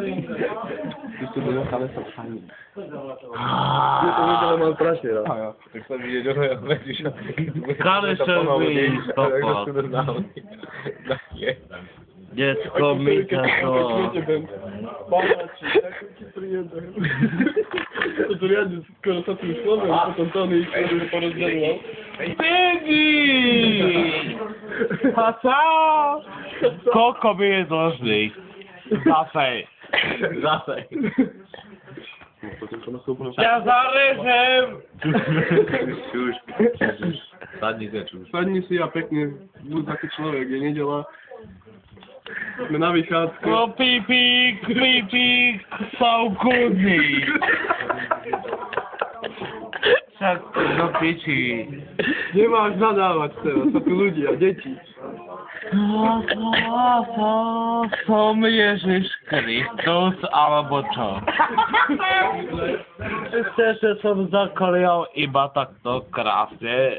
Jeszcze do ale są fajni. Nie, to niedzielę mam pracę, no. A ja, tak sobie jedziemy, jak będzie się... Kary szerwy, stopa. Dziecko mi to... To jadę z kolosowym słowem, potącony i który porozdzielał. Bibi! Hasa! Koko mi jest ważny. Zafej. Zasej. Ja za ryżem! Już, sadni rzeczy już. Sadni sobie ja pekne, był taki człowiek, je niedziela. My na wysiadku. O pipik, są kudni. Tak, do pici. Nie masz nadawać teraz, to tu ludzie, a dzieci. Są Jezus Chrystus albo co? Wszyscy są za koleją i tak to krasy.